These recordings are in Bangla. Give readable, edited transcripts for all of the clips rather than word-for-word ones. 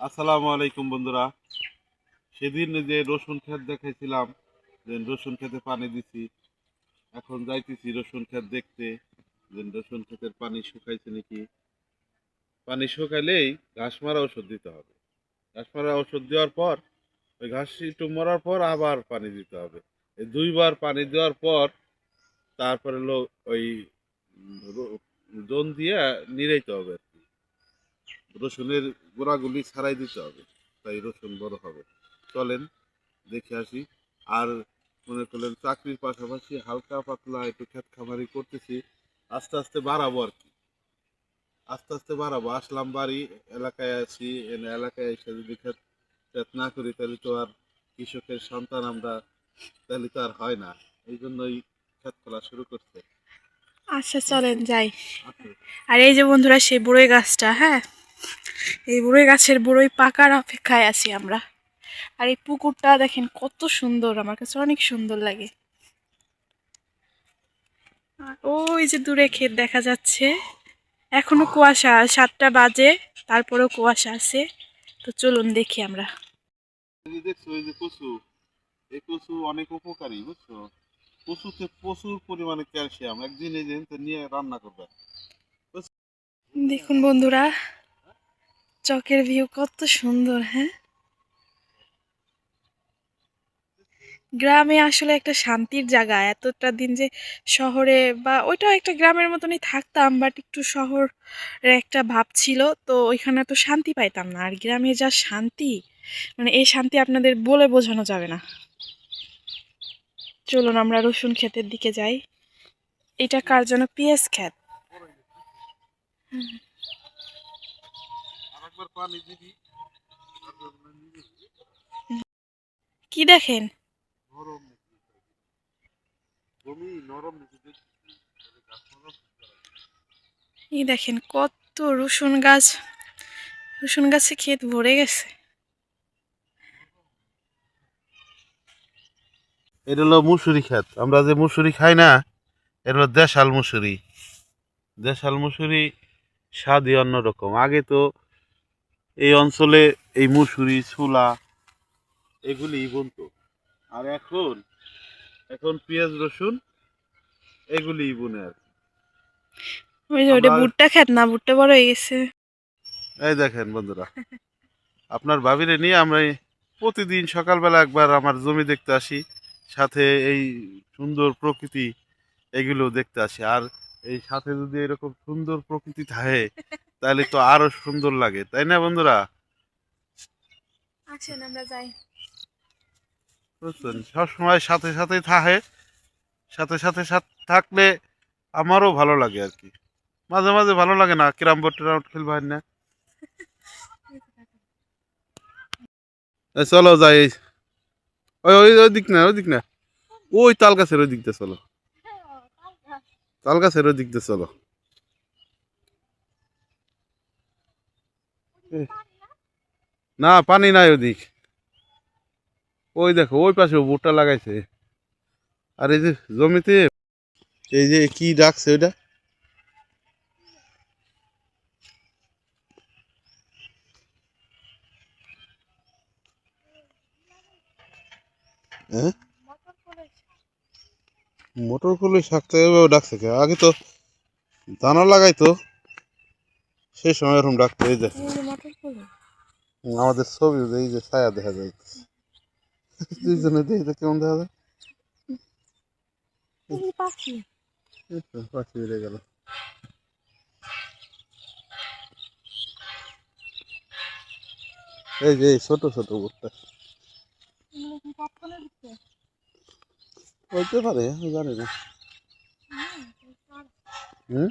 আসসালামু আলাইকুম বন্ধুরা। সেদিন যে রসুন ক্ষেত দেখাইছিলাম, যে রসুন ক্ষেতে পানি দিছি, এখন যাইতেছি রসুন ক্ষেত দেখতে যে রসুন ক্ষেতের পানি শুকাইছে নাকি। পানি শুকাইলেই ঘাস মারা ওষুধ দিতে হবে। ঘাস মারা ওষুধ দেওয়ার পর ওই ঘাস একটু মরার পর আবার পানি দিতে হবে। এই দুইবার পানি দেওয়ার পর তারপরে ওই জোন দিয়ে নিড়াইতে হবে আর কি। রসুনের গোড়াগুলি ছাড়াই দিতে হবে, তাই রসুন বড় হবে। চলেন দেখে আসি। আর মনে করলেন চাকরির পাশাপাশি হালকা পাতলা একটু ক্ষেত খামারি করতেছি, আস্তে আস্তে বাড়াবো আর কি। আস্তে আস্তে বাড়াবো। আসলাম বাড়ি এলাকায় আছি, এলাকায় এসে যদি ক্ষেত ক্ষেত না করি তাহলে তো আর কৃষকের সন্তান আমরা, তাহলে তো আর হয় না। এই জন্যই ক্ষেত খোলা শুরু করছে। আচ্ছা চলেন যাই। আসুন। আর এই যে বন্ধুরা সেই বড়ই গাছটা, হ্যাঁ, এই বড়ই গাছের বড়ই পাকার অপেক্ষায় আছি আমরা। আর এই পুকুরটা দেখেন কত সুন্দর, আমার কাছে অনেক সুন্দর লাগে। আর ওই যে দূরে ক্ষেত দেখা যাচ্ছে, এখনো কুয়াশা, 7টা বাজে, তারপরেও কুয়াশা আছে। তো চলুন দেখি আমরা। এই যে দেখছো, এই যে কচু, এই কচু অনেক উপকারী, বুঝছো? কচুতে প্রচুর পরিমাণে ক্যালসিয়াম। একদিন এই যে নিয়ে রান্না করবে। দেখুন বন্ধুরা, চকের ভিউ কত সুন্দর, হ্যাঁ। গ্রামে আসলে একটা শান্তির জায়গা। এতটা দিন যে শহরে বা ওইটাও একটা গ্রামের মতনই থাকতাম, বাট একটু শহরের একটা ভাব ছিল, তো ওইখানে তো শান্তি পাইতাম না। আর গ্রামে যা শান্তি, মানে এই শান্তি আপনাদের বলে বোঝানো যাবে না। চলুন আমরা রসুন ক্ষেতের দিকে যাই। এটা কার জন্য? পেঁয়াজ ক্ষেত। আরেকবার পানি দিবি। কি দেখেন? নরম নাকি, জমি নরম নাকি দেখতেছি। গাছ নরম। এই দেখেন কত রসুন গাছ, রসুন গাছে ক্ষেত ভরে গেছে। এটা হলো মুসুরি ক্ষেত। আমরা যে মুসুরি খাই না, এটা হলো দেশাল মুসুরি। দেশাল মুসুরি স্বাদই অন্যরকম। আগে তো এই অঞ্চলে এই মুসুরি, ছোলা এগুলি বুনতো। আর এখন এখন পেঁয়াজ রসুন এগুলি বুনে আর কি। ওই যে ওটা আমরা ভুট্টা ক্ষেত না? ভুট্টা বড় হয়ে গেছে। এই দেখেন বন্ধুরা, আপনার ভাবিরে নিয়ে আমরা এই প্রতিদিন সকালবেলা একবার আমার জমি দেখতে আসি, সাথে এই সুন্দর প্রকৃতি এগুলো দেখতে আসি। আর এই সাথে যদি এরকম সুন্দর প্রকৃতি থাকে তাহলে তো আরো সুন্দর লাগে, তাই না বন্ধুরা? আসেন আমরা যাই। বুঝছেন, সবসময় সাথে সাথে থাকে, সাথে সাথে থাকলে আমারও ভালো লাগে আর কি। মাঝে মাঝে ভালো লাগে না, ক্যারাম বোর্ড ট্যারাম খেলবা হয় না। চলো যাই। ওই ওই ওই দিক না, ওই দিক না, ওই তাল গাছের ওই দিক দিয়ে চলো। তাল গাছের ওই দিক দিয়ে চলো। এ, না পানি নাই ওদিক। ওই দেখো ওই পাশে ভুট্টা লাগাইছে। আর এই যে জমিতে এই যে কি ডাকছে ওইটা, হ্যাঁ, মোটর কলে শাক তো এভাবে ডাকছে কে? আগে তো দানা লাগাইতো, সেই সময় এরকম ডাকতো। এই যে আমাদের ছবি, এই যে ছায়া দেখা যায় দুইজনে, দেখে তো কেমন দেখা যায়। পাখি। এই তো পাখি উড়ে গেল। এই যে এই ছোট ছোট ভুট্টা হইতে পারে, আমি জানি না। হুম,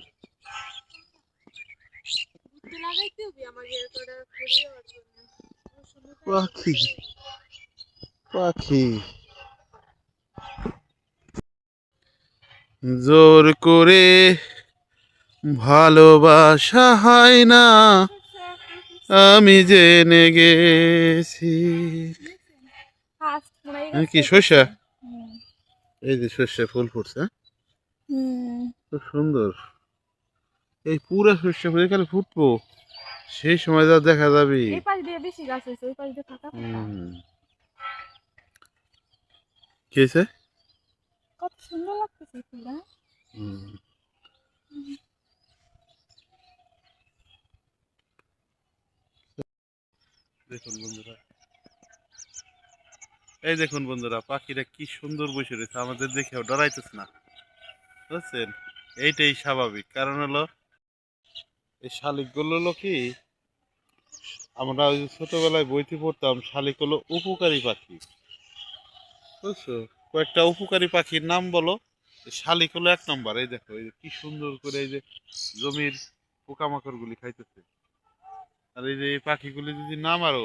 পাখি পাখি জোর করে ভালোবাসা হয় না, আমি জেনে গেছি। কি শস্য? এই যে শস্য ফুল ফুটছে, হ্যাঁ? খুব সুন্দর। এই পুরো শস্য ফুলে খালি ফুটবো, সেই সময় যা দেখা যাবি। এই পাশ দিয়ে বেশি গাছ হয়েছে, ওই পাশ দিয়ে ফাঁকা ফাঁকা। হুম। কি হয়েছে? কত সুন্দর লাগতেছে ফুলটা। হুম। দেখুন বন্ধুরা, এই দেখুন বন্ধুরা, পাখিরা কি সুন্দর বসে রয়েছে, আমাদের দেখেও ডরাইতেছে না, বুঝছেন? এইটাই স্বাভাবিক, কারণ হলো এই শালিকগুলো হলো কি, আমরা ওই যে ছোটবেলায় বইতে পড়তাম, শালিক হলো উপকারী পাখি, বুঝছো? কয়েকটা উপকারী পাখির নাম বলো। এই শালিক হলো এক নম্বর। এই দেখো, এই যে কি সুন্দর করে এই যে জমির পোকামাকড় গুলি খাইতেছে। আর এই যে এই পাখিগুলি যদি না মারো,